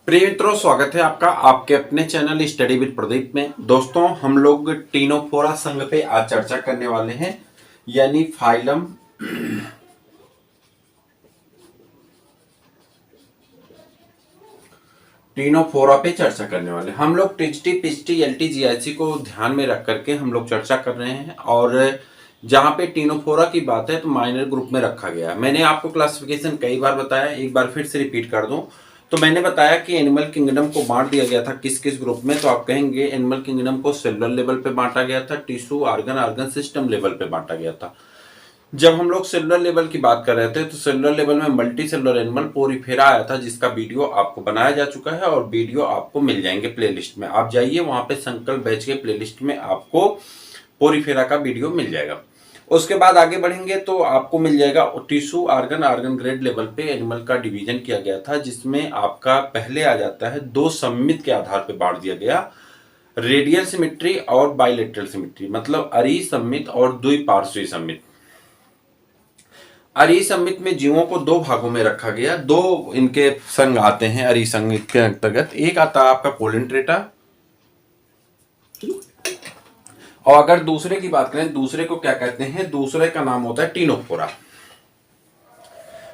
प्रिय मित्रों, स्वागत है आपका आपके अपने चैनल स्टडी विद प्रदीप में। दोस्तों, हम लोग टीनोफोरा संघ पे आज चर्चा करने वाले हैं, यानी फाइलम टीनोफोरा पे चर्चा करने वाले हैं। हम लोग टिचटी पिचटी एलटी जीआईसी को ध्यान में रख करके हम लोग चर्चा कर रहे हैं, और जहां पे टीनोफोरा की बात है तो माइनर ग्रुप में रखा गया है। मैंने आपको क्लासिफिकेशन कई बार बताया, एक बार फिर से रिपीट कर दूं तो मैंने बताया कि एनिमल किंगडम को बांट दिया गया था किस किस ग्रुप में। तो आप कहेंगे एनिमल किंगडम को सेलुलर लेवल पे बांटा गया था, टिश्यू ऑर्गन सिस्टम लेवल पे बांटा गया था। जब हम लोग सेलुलर लेवल की बात कर रहे थे तो सेलुलर लेवल में मल्टी सेलुलर एनिमल पोरीफेरा आया था, जिसका वीडियो आपको बनाया जा चुका है और वीडियो आपको मिल जाएंगे प्लेलिस्ट में। आप जाइए वहां पे संकल्प बैच के प्लेलिस्ट में आपको पोरीफेरा का वीडियो मिल जाएगा। उसके बाद आगे बढ़ेंगे तो आपको मिल जाएगा टिश्यू ऑर्गन ग्रेड लेवल पे एनिमल का डिवीजन किया गया था, जिसमें आपका पहले आ जाता है दो सममित के आधार पे बांट दिया गया, रेडियल सिमेट्री और बाइलेटरल सिमेट्री, मतलब अरिसम्मित और द्विपार्श्वीय सम्मित। अरिसम्मित में जीवों को दो भागों में रखा गया, दो इनके संघ आते हैं अरिसंघ के अंतर्गत। एक आता है आपका कोलेंट्रेटा, और अगर दूसरे की बात करें, दूसरे को क्या कहते हैं, दूसरे का नाम होता है टीनोफोरा।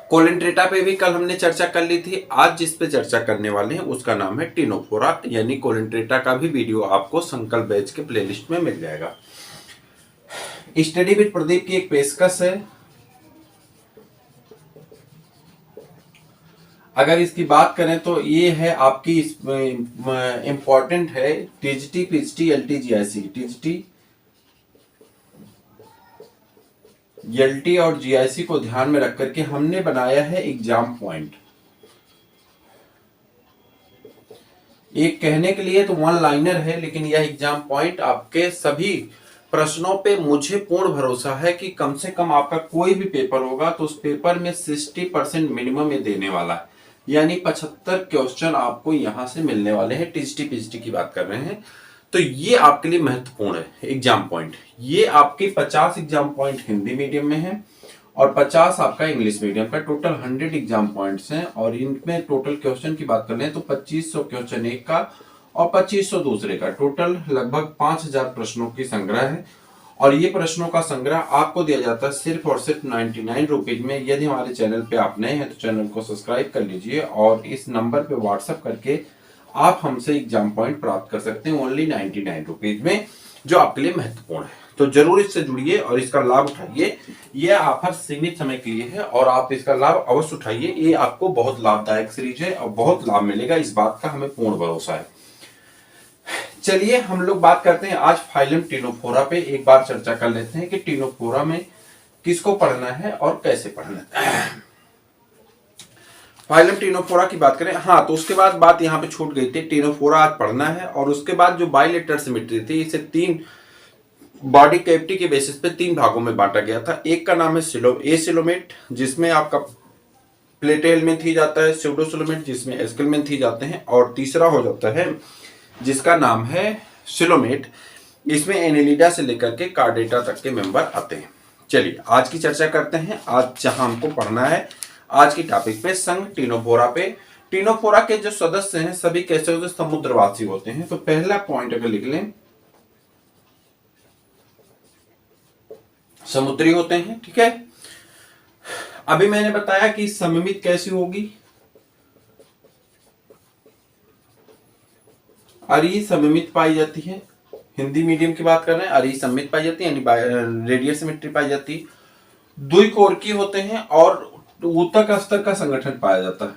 कोलेंट्रेटा पे भी कल हमने चर्चा कर ली थी, आज जिस पे चर्चा करने वाले हैं उसका नाम है टीनोफोरा, यानी कोलेंट्रेटा का भी वीडियो आपको संकल्प बैच के प्लेलिस्ट में मिल जाएगा। स्टडी विद प्रदीप की एक पेशकश है। अगर इसकी बात करें तो ये है आपकी इंपॉर्टेंट है TGT PGT LT GIC. TGT LT और जीआईसी को ध्यान में रख करके हमने बनाया है एग्जाम पॉइंट। एक कहने के लिए तो वन लाइनर है, लेकिन यह एग्जाम पॉइंट आपके सभी प्रश्नों पे मुझे पूर्ण भरोसा है कि कम से कम आपका कोई भी पेपर होगा तो उस पेपर में 60% मिनिमम ये देने वाला है, यानी 75 क्वेश्चन आपको यहां से मिलने वाले हैं। टीजीटी पीजीटी की बात कर रहे हैं तो ये आपके लिए महत्वपूर्ण है एग्जाम पॉइंट। ये आपके 50 एग्जाम पॉइंट हिंदी मीडियम में है और 50 आपका इंग्लिश मीडियम का, टोटल 100 एग्जाम पॉइंट्स हैं। और इनमें टोटल क्वेश्चन की बात कर लें तो 2500 क्वेश्चन एक का और 2500 दूसरे का, टोटल लगभग 5000 प्रश्नों की संग्रह है। और ये प्रश्नों का संग्रह आपको दिया जाता है सिर्फ और सिर्फ 99 रुपीज में। यदि हमारे चैनल पे आप नए हैं तो चैनल को सब्सक्राइब कर लीजिए और इस नंबर पे व्हाट्सएप करके आप हमसे एग्जाम पॉइंट प्राप्त कर सकते हैं ओनली 99 रुपीज में, जो आपके लिए महत्वपूर्ण है। तो जरूर इससे जुड़िए और इसका लाभ उठाइए। यह ऑफर सीमित समय के लिए है और आप इसका लाभ अवश्य उठाइए। ये आपको बहुत लाभदायक सीरीज है और बहुत लाभ मिलेगा, इस बात का हमें पूर्ण भरोसा है। चलिए हम लोग बात करते हैं आज फाइलम टीनोफोरा पे। एक बार चर्चा कर लेते हैं कि टीनोफोरा में किसको पढ़ना है और कैसे पढ़ना है। फाइलम टीनोफोरा की बात करें, हाँ, तो उसके बाद बात यहाँ पे छूट गई थी। टीनोफोरा आज पढ़ना है और उसके बाद जो बाइलेटरल सिमेट्री थी, इसे तीन बॉडी कैविटी के बेसिस पे तीन भागों में बांटा गया था। एक का नाम है एसिलोमेट, जिसमें आपका प्लेटेलमेंथ ही जाता है, स्यूडोसिलोमेट जिसमें एस्केलमेंथ ही जाते हैं, और तीसरा हो जाता है जिसका नाम है सिलोमेट, इसमें एनेलिडा से लेकर के कार्डेटा तक के मेंबर आते हैं। चलिए आज की चर्चा करते हैं। आज जहां हमको पढ़ना है आज की टॉपिक पे संघ टीनोफोरा पे। टीनोफोरा के जो सदस्य हैं सभी कैसे होते हैं, समुद्रवासी होते हैं। तो पहला पॉइंट अगर लिख लें, समुद्री होते हैं, ठीक है। अभी मैंने बताया कि सममित कैसी होगी, अरिसममित पाई जाती है। हिंदी मीडियम की बात कर रहे हैं, अरिसममित पाई जाती है यानी रेडियल सिमेट्री पाई जाती है। द्विकोरकीय होते हैं और ऊतक स्तर का संगठन पाया जाता है।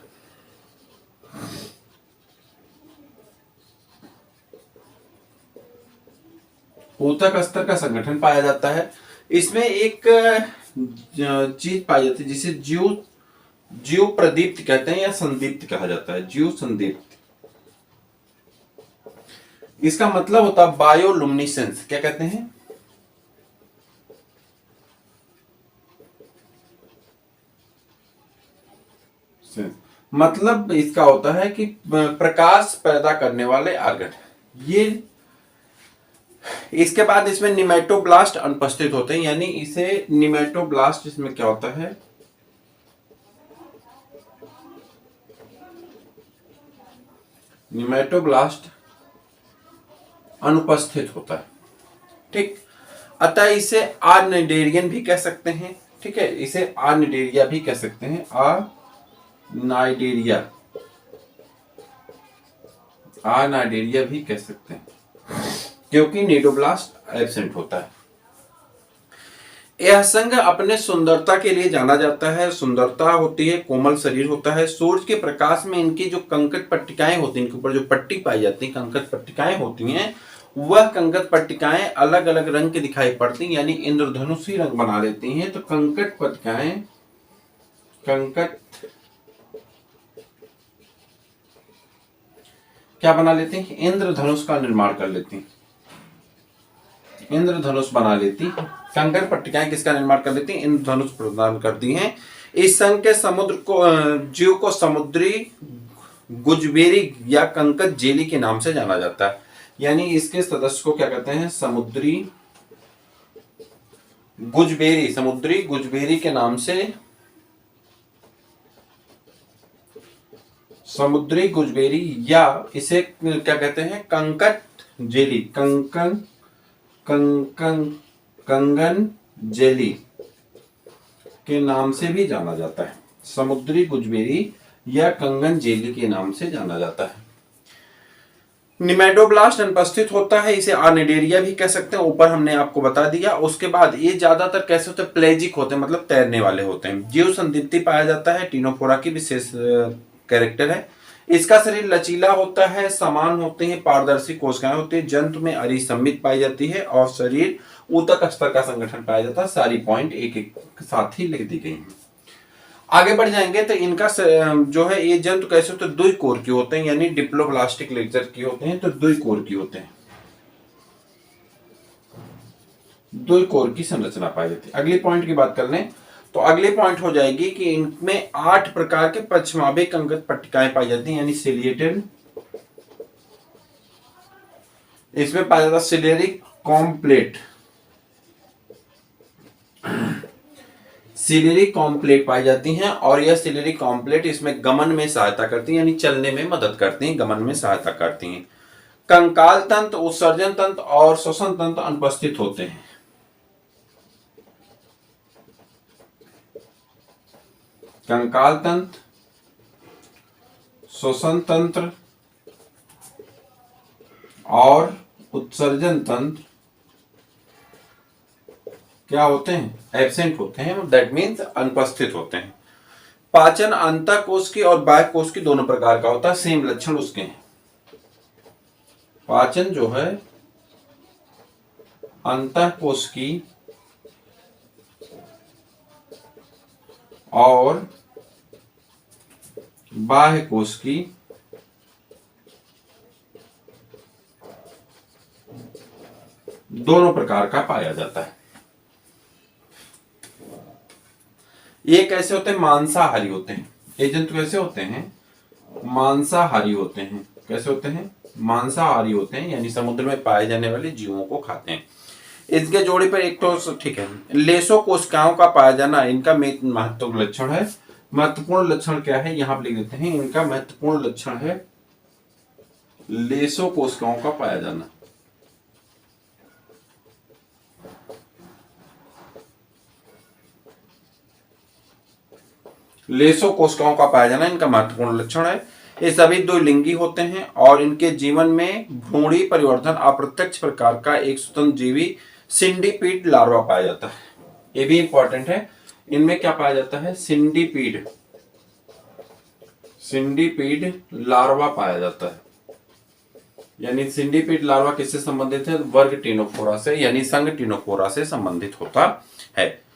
ऊतक स्तर का संगठन पाया जाता है। इसमें एक चीज पाई जाती है जिसे जीव प्रदीप्त कहते हैं या संदीप्त कहा जाता है, जीव संदीप्त। इसका मतलब होता है बायोलुमिनेसेंस। क्या कहते हैं, मतलब इसका होता है कि प्रकाश पैदा करने वाले ऑर्गन ये। इसके बाद इसमें निमेटोब्लास्ट अनुपस्थित होते हैं, यानी इसे निमेटोब्लास्ट, इसमें क्या होता है, निमेटोब्लास्ट अनुपस्थित होता है। ठीक, अतः इसे अनिडेरियन भी कह सकते हैं। ठीक है, इसे अनिडेरिया भी कह सकते हैं, अनाइडेरिया भी कह सकते हैं, क्योंकि निडोब्लास्ट एब्सेंट होता है। यह संघ अपने सुंदरता के लिए जाना जाता है। सुंदरता होती है, कोमल शरीर होता है। सूरज के प्रकाश में इनकी जो कंकट पट्टिकाएं होती हैं, इनके ऊपर जो पट्टी पाई जाती है, कंकट पट्टिकाएं होती हैं, वह कंकट पट्टिकाएं अलग अलग रंग की दिखाई पड़ती हैं, यानी इंद्रधनुषी रंग बना लेती हैं। तो कंकट पट्टिकाएं क्या बना लेती हैं? इंद्रधनुष का निर्माण कर लेती हैं, इंद्रधनुष बना लेती। कंकट पट्टिकाएं किसका निर्माण कर लेती हैं? इंद्रधनुष प्रदान करती हैं। इस संघ के समुद्र को जीव को समुद्री गुजबेरी या कंकट जेली के नाम से जाना जाता है, यानी इसके सदस्य को क्या कहते हैं? समुद्री गुजबेरी के नाम से, समुद्री गुजबेरी, या इसे क्या कहते हैं? कंकट जेली, कंगन जेली के नाम से भी जाना जाता है। समुद्री गुजबेरी या कंगन जेली के नाम से जाना जाता है। निमेटोब्लास्ट अनुपस्थित होता है, इसे अनिडेरिया भी कह सकते हैं, ऊपर हमने आपको बता दिया। उसके बाद ये ज्यादातर कैसे होते हैं? प्लेजिक होते हैं, मतलब तैरने वाले होते हैं। जीव संदीप्ति पाया जाता है, टीनोफोरा की विशेष कैरेक्टर है। इसका शरीर लचीला होता है, समान होते हैं, पारदर्शी कोशिकाएं होती है, जंतु में अरिसमित पाई जाती है और शरीर ऊतक स्तर का संगठन पाया जाता है। सारी पॉइंट एक एक साथ ही लिख दी गई हैं। आगे बढ़ जाएंगे तो इनका जो है ये जंतु कैसे होते हैं? दुई कोर के होते हैं, यानी डिप्लोब्लास्टिक लेक्चर के होते हैं, तो दुई कोर की होते हैं, दुई कोर की संरचना पाई जाती है। अगली पॉइंट की बात कर लें तो अगली पॉइंट हो जाएगी कि इनमें 8 प्रकार के पश्चिमाभि कंकट पट्टिकाएं पाई जाती हैं, यानी सिलिएटेड। इसमें पाया जाता है सिलियरी कॉम्प्लेट पाई जाती हैं, और यह सिलियरी कॉम्प्लेट इसमें गमन में सहायता करती हैं, यानी चलने में मदद करती हैं, गमन में सहायता करती हैं। कंकाल तंत्र, उत्सर्जन तंत्र और श्वसन तंत्र अनुपस्थित होते हैं। कंकाल तंत्र, श्वसन तंत्र और उत्सर्जन तंत्र क्या होते हैं? एब्सेंट होते हैं, दैट मीन्स अनुपस्थित होते हैं। पाचन अंतः कोश की और बाह्य कोश की दोनों प्रकार का होता है, सेम लक्षण उसके हैं। पाचन जो है अंतः कोश की और बाह्य कोश की दोनों प्रकार का पाया जाता है। ये कैसे होते हैं? मांसाहारी होते हैं। ये जंतु कैसे होते हैं? मांसाहारी होते हैं। कैसे होते हैं? मांसाहारी होते हैं, यानी समुद्र में पाए जाने वाले जीवों को खाते हैं। इसके जोड़े पर एक तो ठीक है, लेसो कोशिकाओं का पाया जाना इनका महत्वपूर्ण लक्षण है। महत्वपूर्ण लक्षण क्या है? यहां पर लिख देते हैं, इनका महत्वपूर्ण लक्षण है लेसो कोशिकाओं का पाया जाना। लेसो कोशिकाओं का पाया जाना इनका महत्वपूर्ण लक्षण है। ये सभी दो लिंगी होते हैं और इनके जीवन में भ्रूणी परिवर्तन अप्रत्यक्ष प्रकार का एक स्वतंत्र जीवी सिंडिपीड लार्वा पाया जाता है। ये भी इंपॉर्टेंट है। इनमें क्या पाया जाता है? सिंडिपीड लार्वा पाया जाता है। यानी सिंडिपीड लार्वा किससे संबंधित है? वर्ग टीनोफोरा से, यानी संघ टीनोफोरा से संबंधित होता है।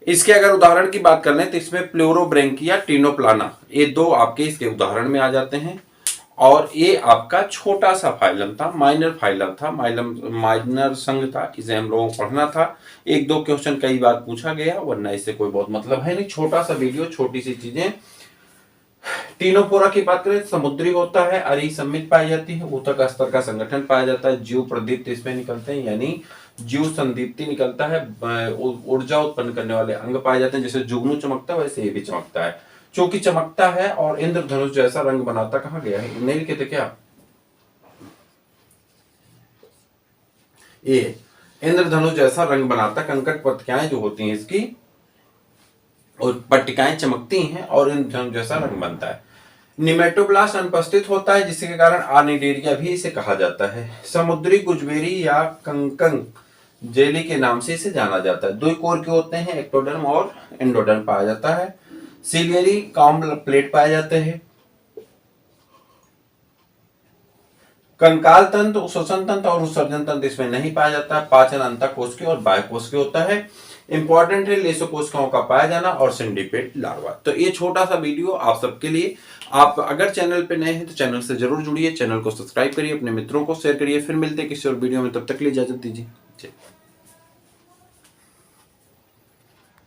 इसके अगर उदाहरण की बात कर लें तो इसमें प्लूरोब्रैंकिया, टीनोप्लाना, ये दो आपके इसके उदाहरण में आ जाते हैं। और ये आपका छोटा सा फाइलम था, माइनर फाइलम था, माइनर संघ था, इसे हम लोगों को पढ़ना था। एक दो क्वेश्चन कई बार पूछा गया, वरना इससे कोई बहुत मतलब है नहीं। छोटा सा वीडियो, छोटी सी चीजें। टीनोफोरा की बात करें, समुद्री होता है, अरिसमित पाई जाती है, ऊतक स्तर का संगठन पाया जाता है, जीव प्रदीप्त इसमें निकलते हैं, यानी जीव संदीप्ति निकलता है, ऊर्जा उत्पन्न करने वाले अंग पाए जाते हैं। जैसे जुगनू चमकता है वैसे ये भी चमकता है, चूंकि चमकता है और इंद्रधनुष जैसा रंग बनाता। कहा गया है? नहीं लिखे थे क्या? ए इंद्रधनुष जैसा रंग बनाता है, कंकट पट्टिकाएं जो होती हैं इसकी और पट्टिकाएं चमकती हैं और इंद्रधनुष जैसा रंग बनता है। निमेटोब्लास्ट अनुपस्थित होता है जिसके कारण आर्निडेरिया भी इसे कहा जाता है। समुद्री गुजबेरी या कंकंग जेली के नाम से इसे जाना जाता है। दो कोर के होते हैं, एक्टोडर्म और एंडोडर्म पाया जाता है। सिलियरी कॉम्ब प्लेट पाए जाते हैं। कंकाल तंत्र, श्वसन तंत्र और उत्सर्जन तंत्र इसमें नहीं पाया जाता है। पाचन अंतःकोशिकीय और बाह्यकोशिकीय होता है। इंपॉर्टेंट है लेसो कोशिकाओं का पाया जाना और सिंडिपेट लार्वा। तो ये छोटा सा वीडियो आप सबके लिए। आप अगर चैनल पे नए हैं तो चैनल से जरूर जुड़िए, चैनल को सब्सक्राइब करिए, अपने मित्रों को शेयर करिए। फिर मिलते हैं किसी और वीडियो में, तब तक के लिए इजाजत दीजिए।